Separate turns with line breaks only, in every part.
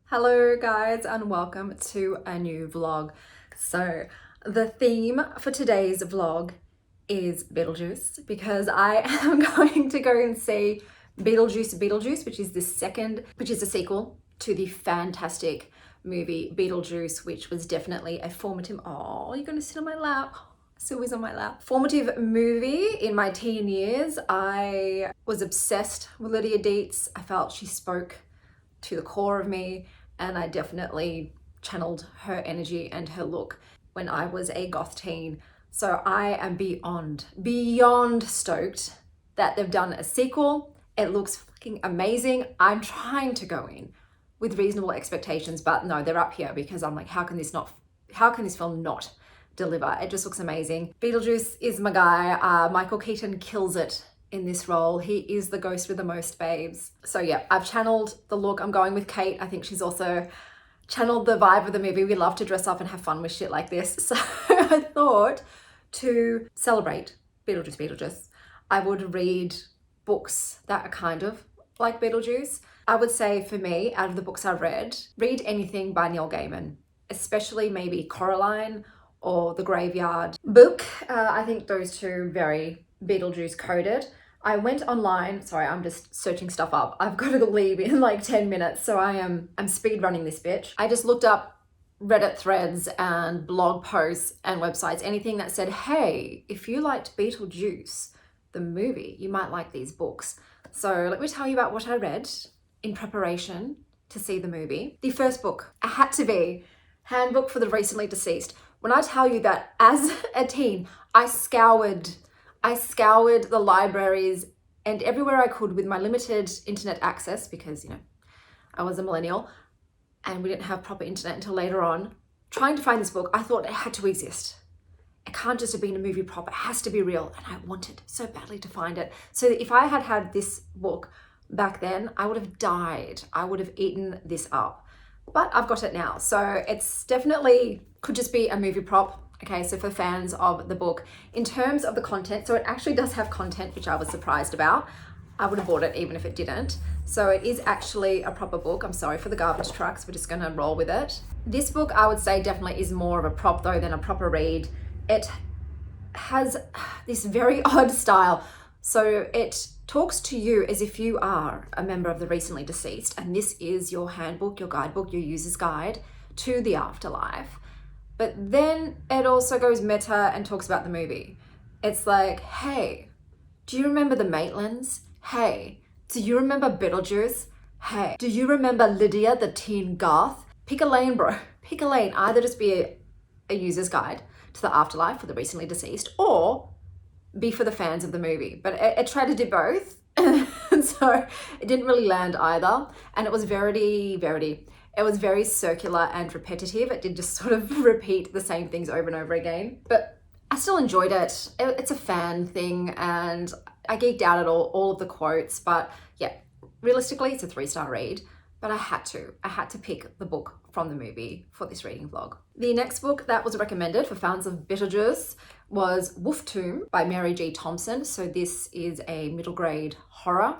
Hello guys and welcome to a new vlog. So the theme for today's vlog is Beetlejuice because I am going to go and see Beetlejuice, which is a sequel to the fantastic movie Beetlejuice, which was definitely a formative, oh, you're gonna sit on my lap. Sylvie's on my lap. Formative movie in my teen years. I was obsessed with Lydia Deetz. I felt she spoke to the core of me, and I definitely channeled her energy and her look when I was a goth teen. So I am beyond stoked that they've done a sequel. It looks fucking amazing. I'm trying to go in with reasonable expectations, but no, they're up here because I'm like, how can this film not deliver? It just looks amazing. Beetlejuice is my guy. Michael Keaton kills it in this role. He is the ghost with the most babes. So yeah, I've channeled the look. I'm going with Kate. I think she's also channeled the vibe of the movie. We love to dress up and have fun with shit like this. So I thought to celebrate Beetlejuice, I would read books that are kind of like Beetlejuice. I would say for me, out of the books I've read anything by Neil Gaiman, especially maybe Coraline or The Graveyard Book. I think those two very Beetlejuice coded. I went online, sorry, I'm just searching stuff up. I've got to leave in like 10 minutes, so I'm speed running this bitch. I just looked up Reddit threads and blog posts and websites, anything that said, hey, if you liked Beetlejuice, the movie, you might like these books. So let me tell you about what I read in preparation to see the movie. The first book had to be Handbook for the Recently Deceased. When I tell you that as a teen, I scoured the libraries and everywhere I could with my limited internet access because, you know, I was a millennial and we didn't have proper internet until later on. Trying to find this book, I thought it had to exist. It can't just have been a movie prop, it has to be real. And I wanted so badly to find it. So if I had had this book back then, I would have died. I would have eaten this up. But I've got it now. So it's definitely could just be a movie prop. Okay, so for fans of the book, in terms of the content, so it actually does have content, which I was surprised about. I would have bought it even if it didn't. So it is actually a proper book. I'm sorry for the garbage trucks. We're just gonna roll with it. This book, I would say, definitely is more of a prop though than a proper read. It has this very odd style. So it talks to you as if you are a member of the recently deceased, and this is your handbook, your guidebook, your user's guide to the afterlife. But then it also goes meta and talks about the movie. It's like, hey, do you remember the Maitlands? Hey, do you remember Beetlejuice? Hey, do you remember Lydia, the teen goth? Pick a lane, bro. Pick a lane. Either just be a user's guide to the afterlife for the recently deceased, or be for the fans of the movie. But it tried to do both. And so it didn't really land either. And it was it was very circular and repetitive. It did just sort of repeat the same things over and over again. But I still enjoyed it. It's a fan thing and I geeked out at all of the quotes. But yeah, realistically, it's a 3-star read. But I had to pick the book from the movie for this reading vlog. The next book that was recommended for fans of Beetlejuice was Wuftoom by Mary G. Thompson. So this is a middle grade horror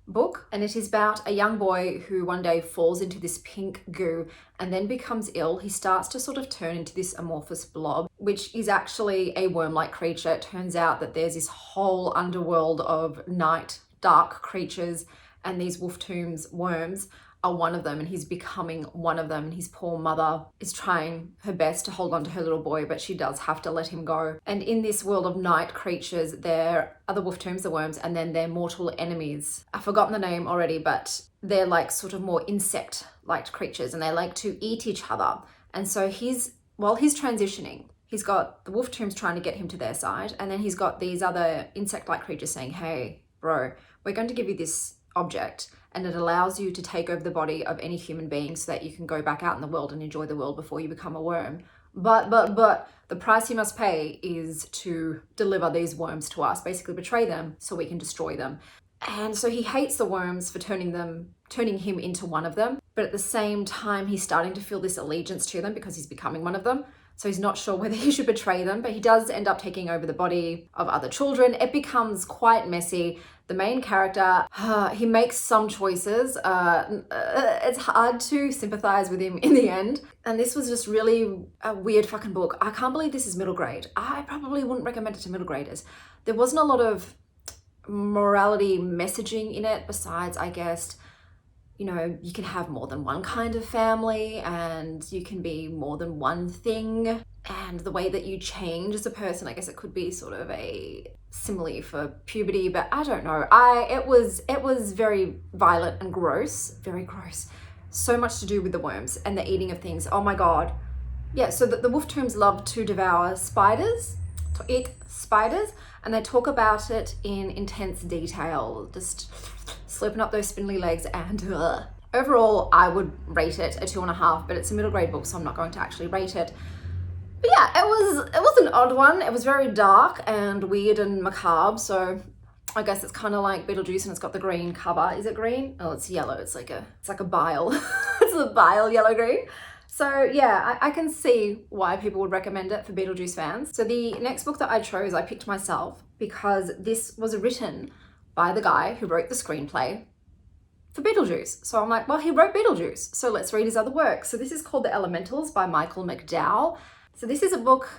book, and it is about a young boy who one day falls into this pink goo and then becomes ill. He starts to sort of turn into this amorphous blob, which is actually a worm-like creature. It turns out that there's this whole underworld of night, dark creatures, and these Wuftoom's worms are one of them, and he's becoming one of them, and his poor mother is trying her best to hold on to her little boy, but she does have to let him go. And in this world of night creatures, there are the Wuftoom's, the worms, and then their mortal enemies. I've forgotten the name already, but they're like sort of more insect-like creatures, and they like to eat each other. And so while he's transitioning, he's got the Wuftoom's trying to get him to their side, and then he's got these other insect-like creatures saying, hey, bro, we're going to give you this object, and it allows you to take over the body of any human being so that you can go back out in the world and enjoy the world before you become a worm. But the price you must pay is to deliver these worms to us, basically betray them so we can destroy them. And so he hates the worms for turning him into one of them. But at the same time, he's starting to feel this allegiance to them because he's becoming one of them. So he's not sure whether he should betray them, but he does end up taking over the body of other children. It becomes quite messy. The main character, he makes some choices. It's hard to sympathize with him in the end. And this was just really a weird fucking book. I can't believe this is middle grade. I probably wouldn't recommend it to middle graders. There wasn't a lot of morality messaging in it besides, I guess, you know, you can have more than one kind of family and you can be more than one thing. And the way that you change as a person, I guess it could be sort of a simile for puberty, but I don't know. It was very violent and gross, very gross. So much to do with the worms and the eating of things. Oh my God. Yeah, so the woftooms love to devour spiders, to eat spiders, and they talk about it in intense detail, just sloping up those spindly legs and overall I would rate it a 2.5, but it's a middle grade book, so I'm not going to actually rate it. But yeah, it was an odd one. It was very dark and weird and macabre, so I guess it's kind of like Beetlejuice and it's got the green cover. Is it green? Oh, it's yellow. It's like a bile. It's a bile yellow green. So yeah, I can see why people would recommend it for Beetlejuice fans. So the next book that I chose, I picked myself because this was written by the guy who wrote the screenplay for Beetlejuice. So I'm like, well, he wrote Beetlejuice, so let's read his other work. So this is called The Elementals by Michael McDowell. So this is a book,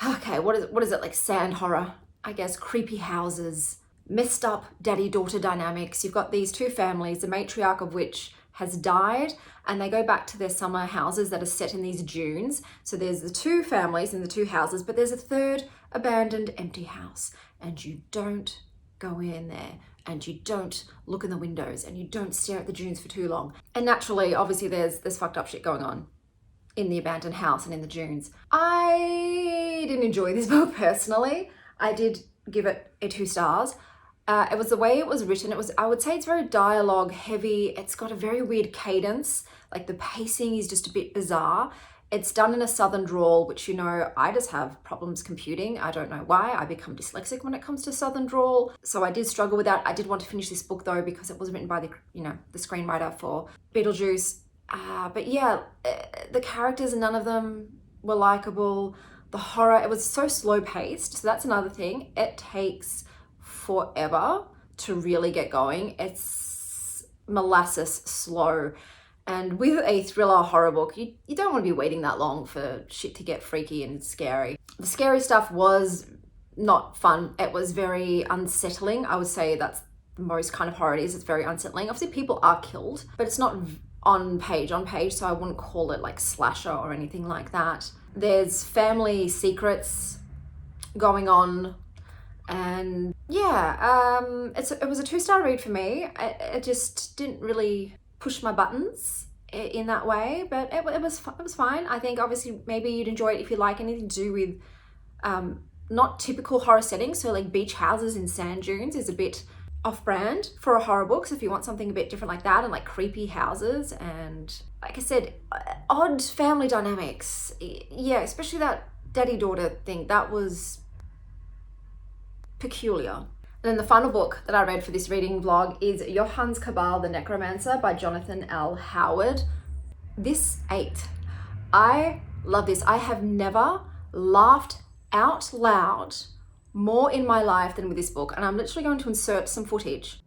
okay, what is it, like sand horror, I guess, creepy houses, messed up daddy-daughter dynamics. You've got these two families, the matriarch of which has died, and they go back to their summer houses that are set in these dunes. So there's the two families in the two houses, but there's a third abandoned empty house, and you don't go in there, and you don't look in the windows, and you don't stare at the dunes for too long. And naturally, obviously, there's fucked up shit going on in the abandoned house and in the dunes. I didn't enjoy this book personally. I did give it a 2 stars. It was the way it was written. I would say it's very dialogue heavy. It's got a very weird cadence. Like the pacing is just a bit bizarre. It's done in a southern drawl, which, you know, I just have problems computing. I don't know why. I become dyslexic when it comes to southern drawl. So I did struggle with that. I did want to finish this book though, because it was written by the screenwriter for Beetlejuice. But yeah, the characters, none of them were likable. The horror, it was so slow paced. So that's another thing. It takes forever to really get going. It's molasses slow. And with a thriller horror book, you don't want to be waiting that long for shit to get freaky and scary. The scary stuff was not fun. It was very unsettling. I would say that's the most kind of horror it is. It's very unsettling. Obviously people are killed, but it's not on page, so I wouldn't call it like slasher or anything like that. There's family secrets going on, and yeah, it was a 2-star read for me. It just didn't really push my buttons in that way, but it was fine. I think obviously maybe you'd enjoy it if you like anything to do with not typical horror settings. So like beach houses in sand dunes is a bit off-brand for a horror book, so if you want something a bit different like that, and like creepy houses and, like I said, odd family dynamics, yeah, especially that daddy-daughter thing, that was peculiar. And then the final book that I read for this reading vlog is Johannes Cabal, The Necromancer by Jonathan L. Howard. This ate. I love this. I have never laughed out loud more in my life than with this book, and I'm literally going to insert some footage.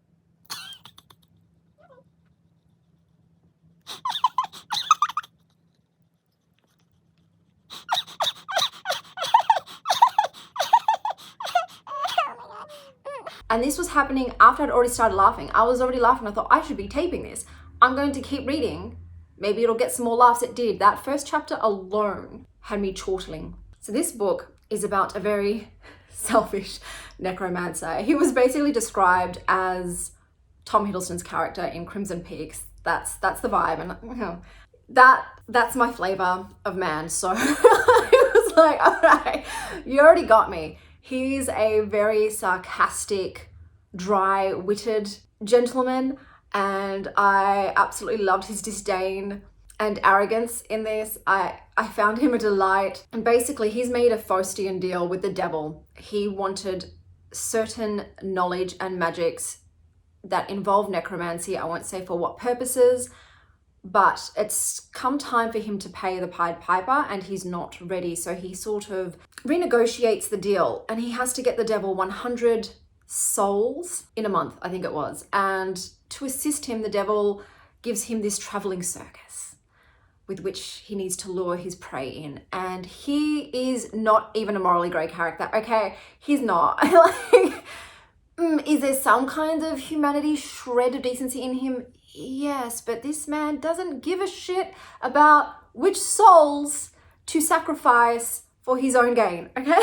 And this was happening after I'd already started laughing. I was already laughing. I thought, I should be taping this. I'm going to keep reading. Maybe it'll get some more laughs. It did. That first chapter alone had me chortling. So this book is about a very selfish necromancer. He was basically described as Tom Hiddleston's character in Crimson Peaks. That's the vibe, and that's my flavor of man. So I was like, all right, you already got me. He's a very sarcastic, dry-witted gentleman, and I absolutely loved his disdain and arrogance in this. I found him a delight. And basically he's made a Faustian deal with the devil. He wanted certain knowledge and magics that involve necromancy. I won't say for what purposes, but it's come time for him to pay the Pied Piper and he's not ready. So he sort of renegotiates the deal and he has to get the devil 100 souls in a month, I think it was. And to assist him, the devil gives him this traveling circus with which he needs to lure his prey in. And he is not even a morally grey character. Okay, he's not. Like, is there some kind of humanity, shred of decency in him? Yes, but this man doesn't give a shit about which souls to sacrifice for his own gain, okay?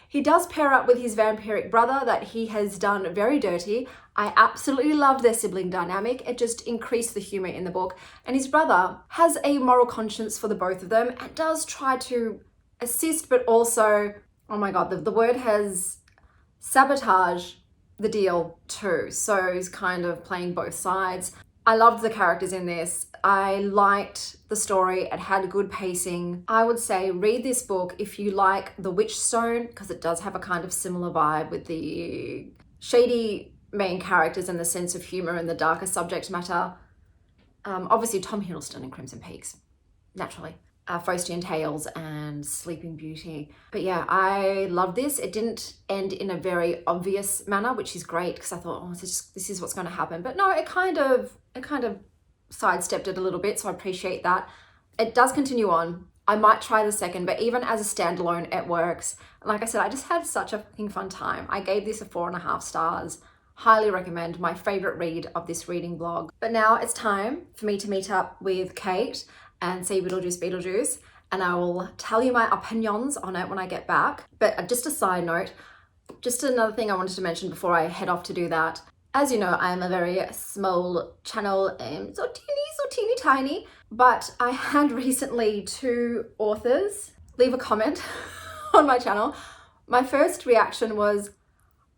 He does pair up with his vampiric brother that he has done very dirty. I absolutely loved their sibling dynamic. It just increased the humor in the book. And his brother has a moral conscience for the both of them and does try to assist, but also, oh my God, the word has sabotage the deal too. So he's kind of playing both sides. I loved the characters in this. I liked the story. It had good pacing. I would say read this book if you like The Witchstone, because it does have a kind of similar vibe with the shady main characters and the sense of humor and the darker subject matter. Obviously Tom Hiddleston in Crimson Peaks, naturally. Faustian Tales and Sleeping Beauty. But yeah, I love this. It didn't end in a very obvious manner, which is great because I thought, oh, this is what's going to happen. But no, it kind of sidestepped it a little bit, so I appreciate that. It does continue on. I might try the second, but even as a standalone, it works. Like I said, I just had such a fucking fun time. I gave this a 4.5 stars. Highly recommend, my favorite read of this reading vlog. But now it's time for me to meet up with Kate and see Beetlejuice, and I will tell you my opinions on it when I get back. But just a side note, just another thing I wanted to mention before I head off to do that. As you know, I am a very small channel, so teeny tiny, but I had recently 2 authors leave a comment on my channel. My first reaction was,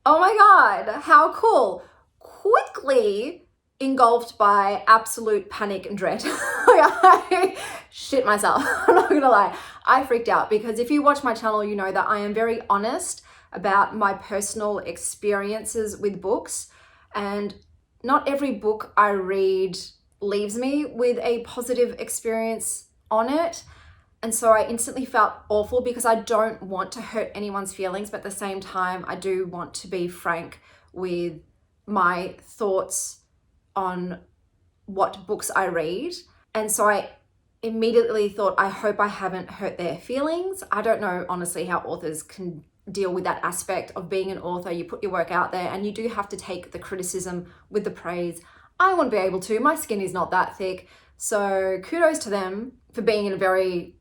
oh my God, how cool. Quickly engulfed by absolute panic and dread. I shit myself. I'm not gonna lie. I freaked out because if you watch my channel, you know that I am very honest about my personal experiences with books, and not every book I read leaves me with a positive experience on it. And so I instantly felt awful because I don't want to hurt anyone's feelings, but at the same time, I do want to be frank with my thoughts on what books I read. And so I immediately thought, I hope I haven't hurt their feelings. I don't know, honestly, how authors can deal with that aspect of being an author. You put your work out there and you do have to take the criticism with the praise. I wouldn't be able to. My skin is not that thick. So kudos to them for being in a very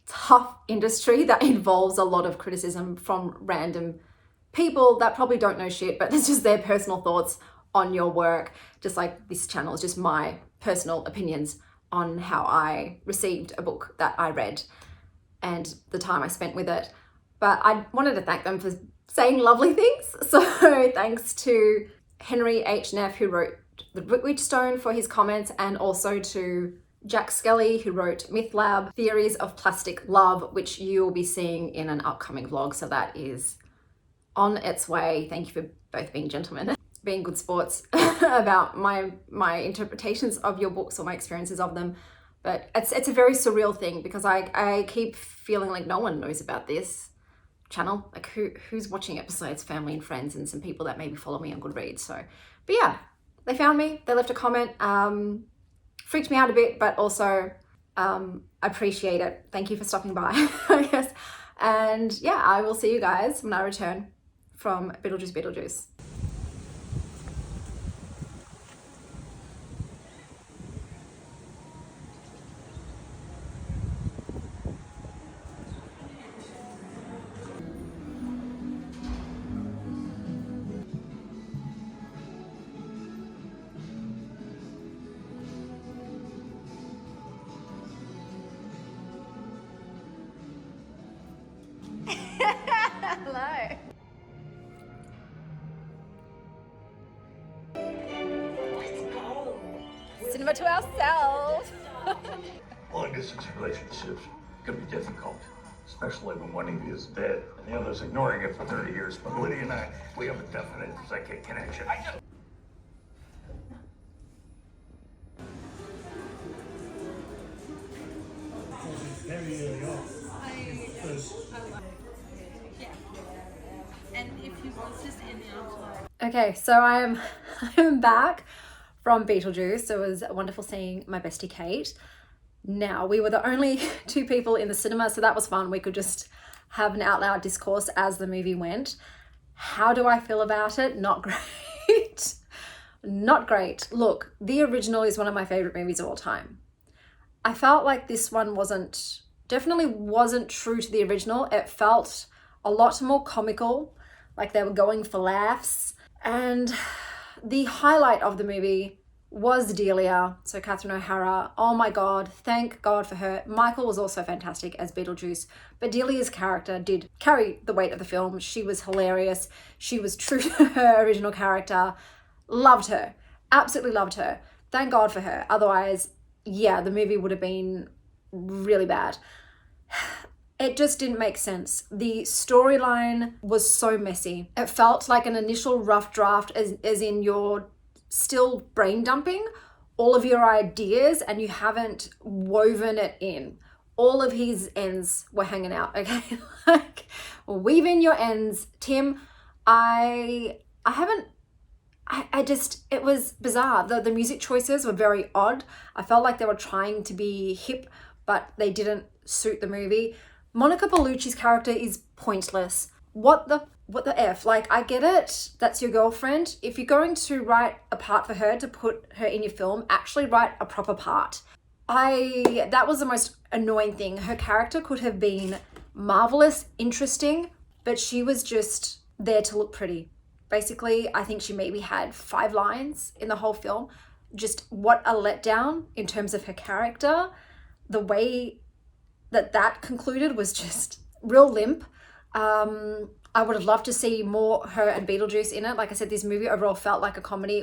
tough industry that involves a lot of criticism from random people that probably don't know shit, but it's just their personal thoughts on your work. Just like this channel is just my personal opinions on how I received a book that I read and the time I spent with it. But I wanted to thank them for saying lovely things. So thanks to Henry H. Neff, who wrote The Witchstone, for his comments, and also to Jack Skelly, who wrote Myth Lab, Theories of Plastic Love, which you will be seeing in an upcoming vlog. So that is on its way. Thank you for both being gentlemen, being good sports about my interpretations of your books or my experiences of them. But it's a very surreal thing because I keep feeling like no one knows about this channel. Like who's watching episodes? Family and friends and some people that maybe follow me on Goodreads. So, but yeah, they found me, they left a comment, freaked me out a bit, but also appreciate it. Thank you for stopping by, I guess. And yeah, I will see you guys when I return from Beetlejuice. Hello. Cinema to ourselves.
Long distance relationships can be difficult, especially when one of you is dead and the other's ignoring it for 30 years. But Lydia and I, we have a definite psychic connection.
Okay, so I am back from Beetlejuice. It was wonderful seeing my bestie Kate. Now, we were the only two people in the cinema, so that was fun. We could just have an out loud discourse as the movie went. How do I feel about it? Not great. Not great. Look, the original is one of my favorite movies of all time. I felt like this one definitely wasn't true to the original. It felt a lot more comical, like they were going for laughs. And the highlight of the movie was Delia, so Catherine O'Hara. Oh my God, thank God for her. Michael was also fantastic as Beetlejuice, but Delia's character did carry the weight of the film. She was hilarious. She was true to her original character. Loved her. Absolutely loved her. Thank God for her. Otherwise, yeah, the movie would have been really bad. It just didn't make sense. The storyline was so messy. It felt like an initial rough draft, as in you're still brain dumping all of your ideas and you haven't woven it in. All of his ends were hanging out, okay? Like, weave in your ends. Tim, it was bizarre. The music choices were very odd. I felt like they were trying to be hip, but they didn't suit the movie. Monica Bellucci's character is pointless. What the F? Like, I get it. That's your girlfriend. If you're going to write a part for her to put her in your film, actually write a proper part. That was the most annoying thing. Her character could have been marvelous, interesting, but she was just there to look pretty. Basically, I think she maybe had 5 lines in the whole film. Just what a letdown in terms of her character. The way that concluded was just real limp. I would have loved to see more her and Beetlejuice in it. Like I said, this movie overall felt like a comedy.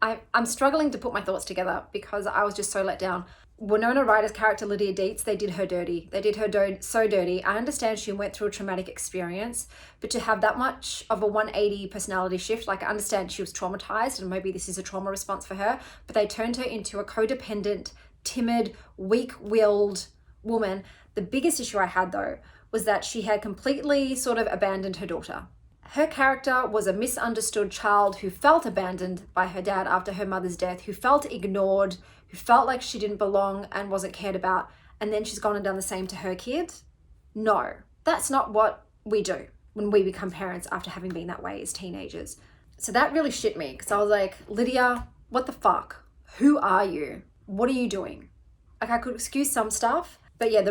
I'm struggling to put my thoughts together because I was just so let down. Winona Ryder's character, Lydia Dietz, they did her dirty. They did her so dirty. I understand she went through a traumatic experience, but to have that much of a 180 personality shift, like I understand she was traumatized and maybe this is a trauma response for her, but they turned her into a codependent, timid, weak-willed woman. The biggest issue I had though was that she had completely sort of abandoned her daughter. Her character was a misunderstood child who felt abandoned by her dad after her mother's death, who felt ignored, who felt like she didn't belong and wasn't cared about, and then she's gone and done the same to her kid. No, that's not what we do when we become parents after having been that way as teenagers. So that really shit me because I was like, Lydia, what the fuck? Who are you? What are you doing? Like, I could excuse some stuff, but yeah,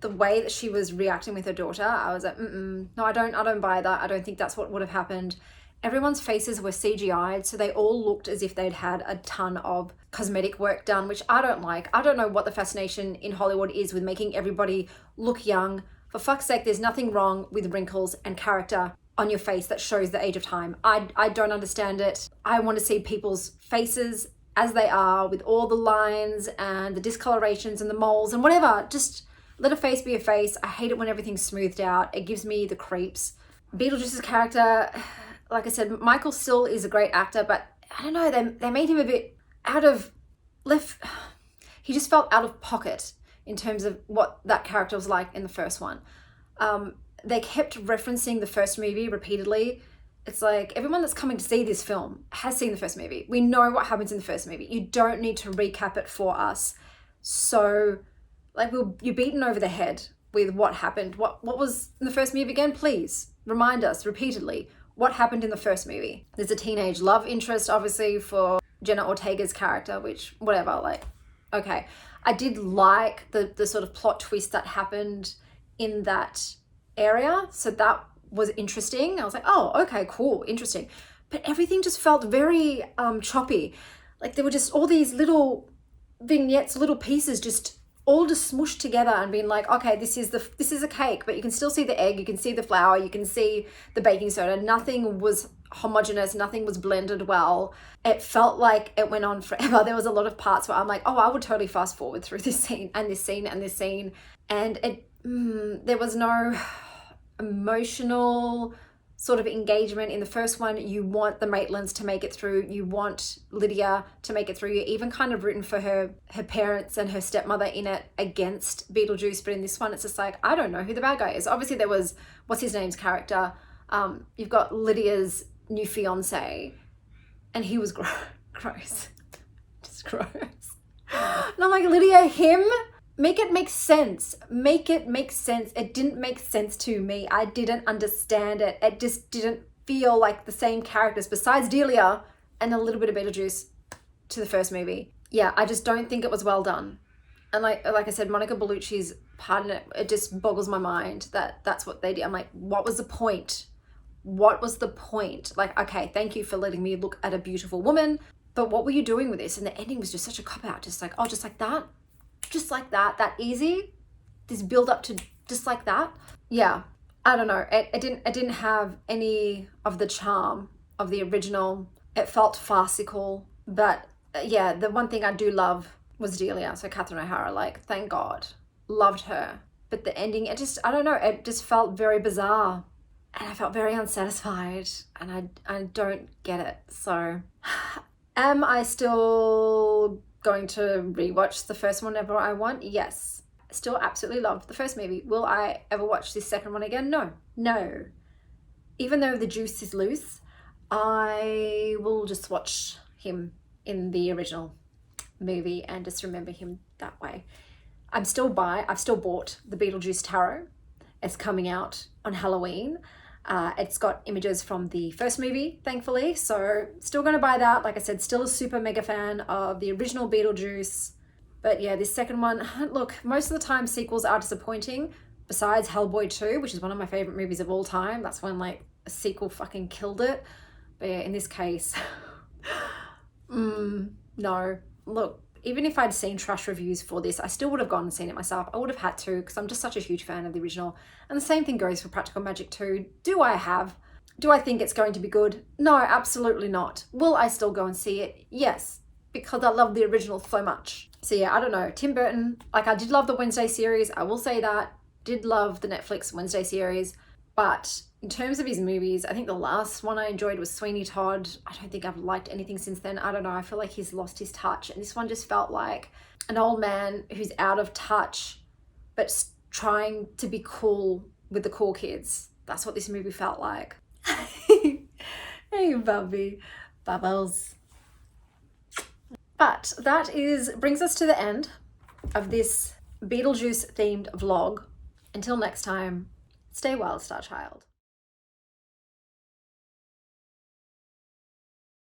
the way that she was reacting with her daughter, I was like, no, I don't buy that. I don't think that's what would have happened. Everyone's faces were CGI'd, so they all looked as if they'd had a ton of cosmetic work done, which I don't like. I don't know what the fascination in Hollywood is with making everybody look young. For fuck's sake, there's nothing wrong with wrinkles and character on your face that shows the age of time. I don't understand it. I want to see people's faces as they are with all the lines and the discolorations and the moles and whatever. Just let a face be a face. I hate it when everything's smoothed out. It gives me the creeps. Beetlejuice's character, like I said, Michael still is a great actor, but I don't know, they made him a bit out of left. He just felt out of pocket in terms of what that character was like in the first one. They kept referencing the first movie repeatedly. It's like everyone that's coming to see this film has seen the first movie. We know what happens in the first movie. You don't need to recap it for us. So, like, you're beaten over the head with what happened. What was in the first movie again? Please remind us repeatedly what happened in the first movie. There's a teenage love interest, obviously, for Jenna Ortega's character, which, whatever, like, okay. I did like the sort of plot twist that happened in that area. So that was interesting. I was like, oh, okay, cool, interesting. But everything just felt very choppy. Like there were just all these little vignettes, little pieces just all just smushed together and being like, okay, this is a cake, but you can still see the egg, you can see the flour, you can see the baking soda. Nothing was homogenous, nothing was blended well. It felt like it went on forever. There was a lot of parts where I'm like, oh, I would totally fast forward through this scene and this scene and this scene. And there was no emotional sort of engagement in the first one. You want the Maitlands to make it through. You want Lydia to make it through. You're even kind of rooting for her parents and her stepmother in it against Beetlejuice. But in this one, it's just like, I don't know who the bad guy is. Obviously there was, what's his name's character? You've got Lydia's new fiance, and he was gross. Just gross. And I'm like, Lydia, him? Make it make sense. Make it make sense. It didn't make sense to me. I didn't understand it. It just didn't feel like the same characters besides Delia and a little bit of Beetlejuice to the first movie. Yeah, I just don't think it was well done. And like I said, Monica Bellucci's part in it, it just boggles my mind that that's what they did. I'm like, what was the point? What was the point? Like, okay, thank you for letting me look at a beautiful woman, but what were you doing with this? And the ending was just such a cop-out. Just like, oh, just like that? Just like that easy? This build up to just like that? Yeah, I don't know. It didn't have any of the charm of the original. It felt farcical, but yeah, the one thing I do love was Delia, so Catherine O'Hara, like, thank God, loved her. But the ending, it just, I don't know, it just felt very bizarre, and I felt very unsatisfied, and I don't get it. So am I still going to rewatch the first one whenever I want? Yes. Still absolutely love the first movie. Will I ever watch this second one again? No. Even though the juice is loose, I will just watch him in the original movie and just remember him that way. I've still bought the Beetlejuice Tarot. It's coming out on Halloween. It's got images from the first movie, thankfully, so still going to buy that. Like I said, still a super mega fan of the original Beetlejuice. But yeah, this second one, look, most of the time sequels are disappointing, besides Hellboy 2, which is one of my favorite movies of all time. That's when like a sequel fucking killed it. But yeah, in this case, no. Look, even if I'd seen trash reviews for this, I still would have gone and seen it myself. I would have had to, because I'm just such a huge fan of the original. And the same thing goes for Practical Magic 2. Do I think it's going to be good? No, absolutely not. Will I still go and see it? Yes, because I love the original so much. So yeah, I don't know. Tim Burton, like, I did love the Wednesday series. I will say that. Did love the Netflix Wednesday series. But in terms of his movies, I think the last one I enjoyed was Sweeney Todd. I don't think I've liked anything since then. I don't know. I feel like he's lost his touch. And this one just felt like an old man who's out of touch, but trying to be cool with the cool kids. That's what this movie felt like. Hey, Bubby. Bubbles. But that brings us to the end of this Beetlejuice themed vlog. Until next time, stay wild, Star Child.